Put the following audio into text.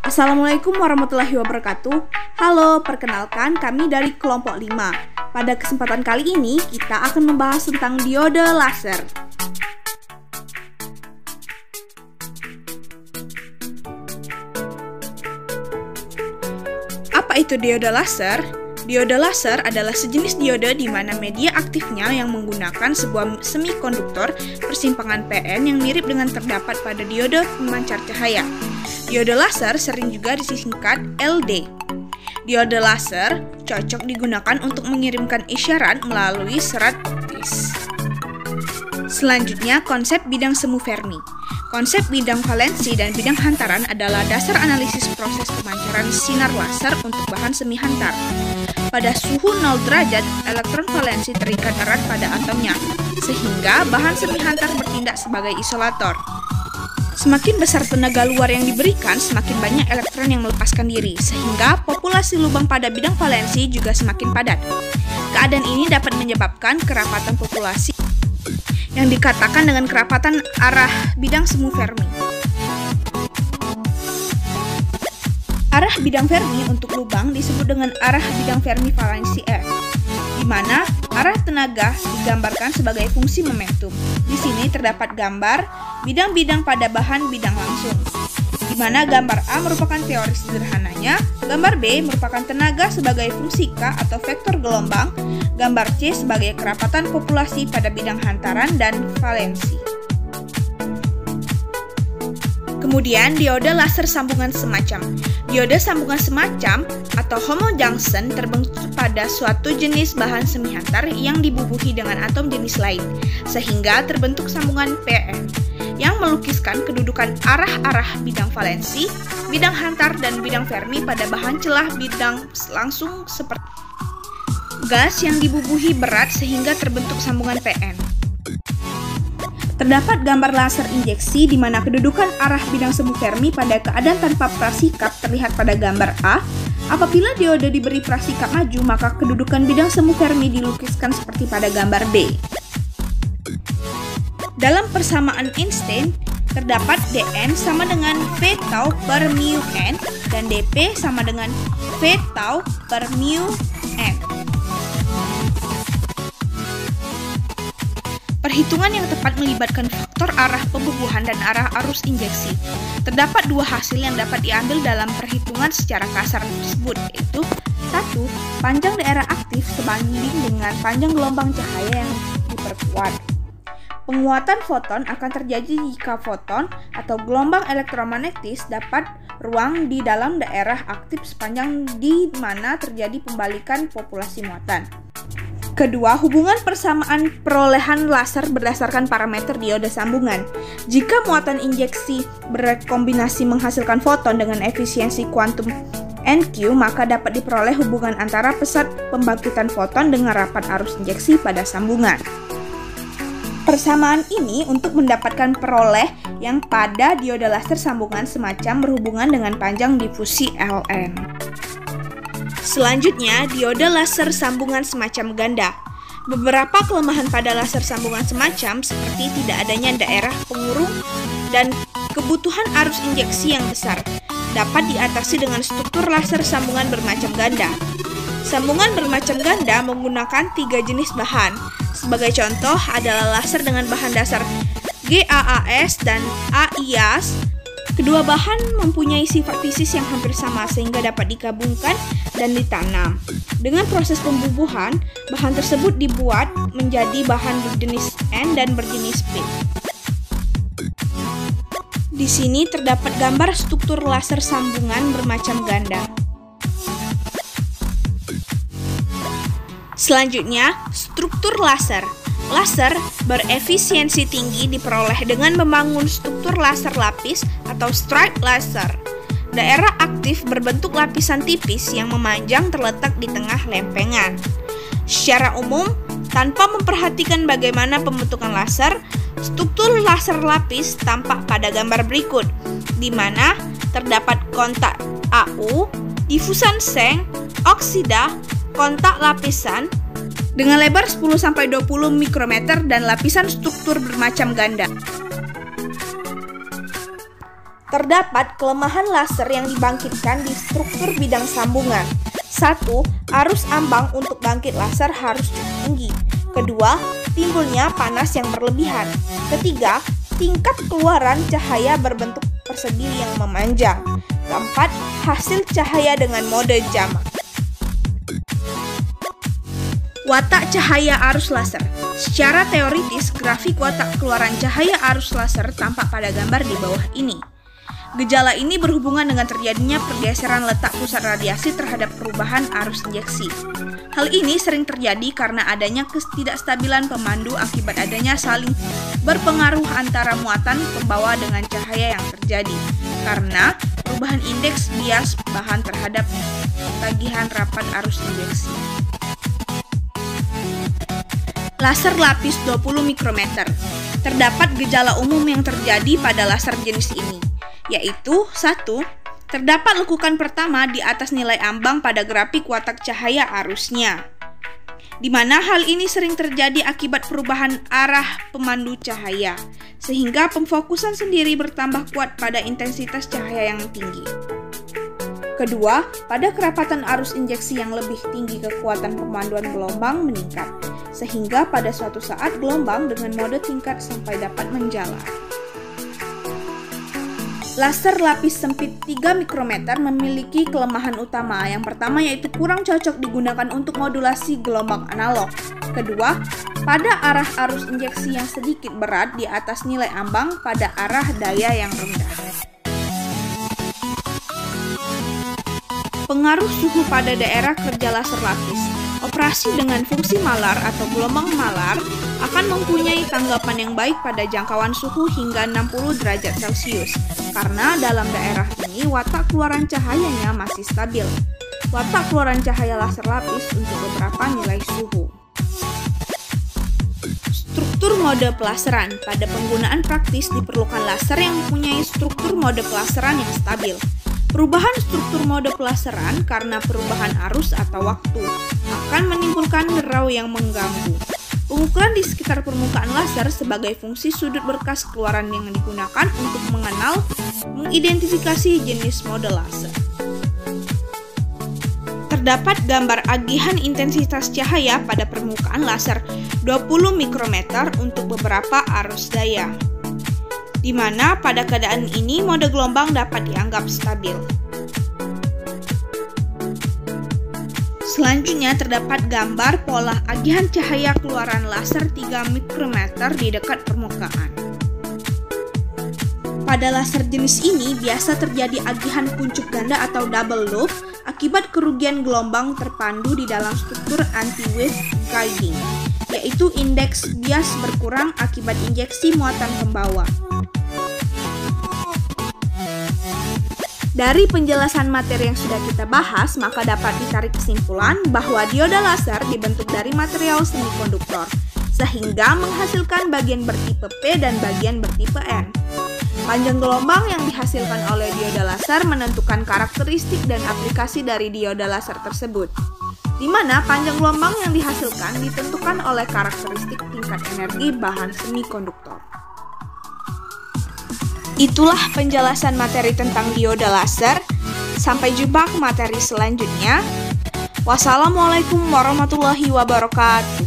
Assalamualaikum warahmatullahi wabarakatuh. Halo, perkenalkan kami dari kelompok 5. Pada kesempatan kali ini kita akan membahas tentang diode laser. Apa itu diode laser? Diode laser adalah sejenis diode di mana media aktifnya yang menggunakan sebuah semikonduktor persimpangan PN yang mirip dengan terdapat pada diode pemancar cahaya. Diode laser sering juga disingkat LD. Diode laser cocok digunakan untuk mengirimkan isyarat melalui serat optis. Selanjutnya, konsep bidang semu Fermi. Konsep bidang valensi dan bidang hantaran adalah dasar analisis proses pemancaran sinar laser untuk bahan semi hantar. Pada suhu 0 derajat, elektron valensi terikat erat pada atomnya, sehingga bahan semi hantar bertindak sebagai isolator. Semakin besar tenaga luar yang diberikan, semakin banyak elektron yang melepaskan diri, sehingga populasi lubang pada bidang valensi juga semakin padat. Keadaan ini dapat menyebabkan kerapatan populasi yang dikatakan dengan kerapatan arah bidang semu Fermi. Arah bidang Fermi untuk lubang disebut dengan arah bidang Fermi valensi F, di mana arah tenaga digambarkan sebagai fungsi momentum. Di sini terdapat gambar bidang-bidang pada bahan bidang langsung, di mana gambar A merupakan teori sederhananya, gambar B merupakan tenaga sebagai fungsi K atau vektor gelombang, gambar C sebagai kerapatan populasi pada bidang hantaran dan valensi. Kemudian diode laser sambungan semacam. Diode sambungan semacam atau homojunction terbentuk pada suatu jenis bahan semi hantar yang dibubuhi dengan atom jenis lain, sehingga terbentuk sambungan PN yang melukiskan kedudukan arah-arah bidang valensi, bidang hantar, dan bidang Fermi pada bahan celah bidang langsung seperti gas yang dibubuhi berat sehingga terbentuk sambungan PN. Terdapat gambar laser injeksi di mana kedudukan arah bidang semu Fermi pada keadaan tanpa prasikap terlihat pada gambar A. Apabila diode diberi prasikap maju, maka kedudukan bidang semu Fermi dilukiskan seperti pada gambar B. Dalam persamaan Einstein, terdapat dN sama dengan V tau per mu n dan dP sama dengan V tau per mu n. Perhitungan yang tepat melibatkan faktor arah pembubuhan dan arah arus injeksi. Terdapat dua hasil yang dapat diambil dalam perhitungan secara kasar tersebut, yaitu 1. Panjang daerah aktif sebanding dengan panjang gelombang cahaya yang diperkuat. Penguatan foton akan terjadi jika foton atau gelombang elektromagnetis dapat ruang di dalam daerah aktif sepanjang di mana terjadi pembalikan populasi muatan. Kedua, hubungan persamaan perolehan laser berdasarkan parameter diode sambungan. Jika muatan injeksi berkombinasi menghasilkan foton dengan efisiensi kuantum NQ, maka dapat diperoleh hubungan antara pesat pembangkitan foton dengan rapat arus injeksi pada sambungan. Persamaan ini untuk mendapatkan peroleh yang pada diode laser sambungan semacam berhubungan dengan panjang difusi Ln. Selanjutnya, diode laser sambungan semacam ganda. Beberapa kelemahan pada laser sambungan semacam seperti tidak adanya daerah pengurung dan kebutuhan arus injeksi yang besar dapat diatasi dengan struktur laser sambungan bermacam ganda. Sambungan bermacam ganda menggunakan 3 jenis bahan. Sebagai contoh adalah laser dengan bahan dasar GaAs dan AIAs. Kedua bahan mempunyai sifat fisis yang hampir sama sehingga dapat digabungkan dan ditanam. Dengan proses pembubuhan, bahan tersebut dibuat menjadi bahan berjenis N dan berjenis P. Di sini terdapat gambar struktur laser sambungan bermacam ganda. Selanjutnya, struktur laser. Laser berefisiensi tinggi diperoleh dengan membangun struktur laser lapis atau stripe laser. Daerah aktif berbentuk lapisan tipis yang memanjang terletak di tengah lempengan. Secara umum, tanpa memperhatikan bagaimana pembentukan laser, struktur laser lapis tampak pada gambar berikut, di mana terdapat kontak AU, difusan seng, oksida, kontak lapisan, dengan lebar 10-20 mikrometer dan lapisan struktur bermacam ganda. Terdapat kelemahan laser yang dibangkitkan di struktur bidang sambungan. 1. Arus ambang untuk bangkit laser harus cukup tinggi. Kedua, timbulnya panas yang berlebihan. Ketiga, tingkat keluaran cahaya berbentuk persegi yang memanjang. Keempat, hasil cahaya dengan mode jamak. Watak cahaya arus laser. Secara teoritis, grafik watak keluaran cahaya arus laser tampak pada gambar di bawah ini. Gejala ini berhubungan dengan terjadinya pergeseran letak pusat radiasi terhadap perubahan arus injeksi. Hal ini sering terjadi karena adanya ketidakstabilan pemandu akibat adanya saling berpengaruh antara muatan pembawa dengan cahaya yang terjadi, karena perubahan indeks bias bahan terhadap tagihan rapat arus injeksi. Laser lapis 20 mikrometer. Terdapat gejala umum yang terjadi pada laser jenis ini, yaitu 1. Terdapat lekukan pertama di atas nilai ambang pada grafik watak cahaya arusnya, di mana hal ini sering terjadi akibat perubahan arah pemandu cahaya, sehingga pemfokusan sendiri bertambah kuat pada intensitas cahaya yang tinggi. Kedua, pada kerapatan arus injeksi yang lebih tinggi kekuatan pemanduan gelombang meningkat, sehingga pada suatu saat gelombang dengan mode tingkat sampai dapat menjalar. Laser lapis sempit 3 mikrometer memiliki kelemahan utama. Yang pertama yaitu kurang cocok digunakan untuk modulasi gelombang analog. Kedua, pada arah arus injeksi yang sedikit berat di atas nilai ambang pada arah daya yang rendah. Pengaruh suhu pada daerah kerja laser lapis. Operasi dengan fungsi malar atau gelombang malar akan mempunyai tanggapan yang baik pada jangkauan suhu hingga 60 derajat Celcius, karena dalam daerah ini watak keluaran cahayanya masih stabil. Watak keluaran cahaya laser lapis untuk beberapa nilai suhu. Struktur mode pelaseran. Pada penggunaan praktis diperlukan laser yang mempunyai struktur mode pelaseran yang stabil. Perubahan struktur mode pelaseran karena perubahan arus atau waktu akan menimbulkan derau yang mengganggu. Pengukuran di sekitar permukaan laser sebagai fungsi sudut berkas keluaran yang digunakan untuk mengidentifikasi jenis mode laser. Terdapat gambar agihan intensitas cahaya pada permukaan laser 20 mikrometer untuk beberapa arus daya, di mana pada keadaan ini mode gelombang dapat dianggap stabil. Selanjutnya terdapat gambar pola agihan cahaya keluaran laser 3 mikrometer di dekat permukaan. Pada laser jenis ini biasa terjadi agihan kuncup ganda atau double loop akibat kerugian gelombang terpandu di dalam struktur anti-wave guiding, yaitu indeks bias berkurang akibat injeksi muatan pembawa. Dari penjelasan materi yang sudah kita bahas, maka dapat ditarik kesimpulan bahwa dioda laser dibentuk dari material semikonduktor, sehingga menghasilkan bagian bertipe P dan bagian bertipe N. Panjang gelombang yang dihasilkan oleh dioda laser menentukan karakteristik dan aplikasi dari dioda laser tersebut, di mana panjang gelombang yang dihasilkan ditentukan oleh karakteristik tingkat energi bahan semikonduktor. Itulah penjelasan materi tentang dioda laser. Sampai jumpa ke materi selanjutnya. Wassalamualaikum warahmatullahi wabarakatuh.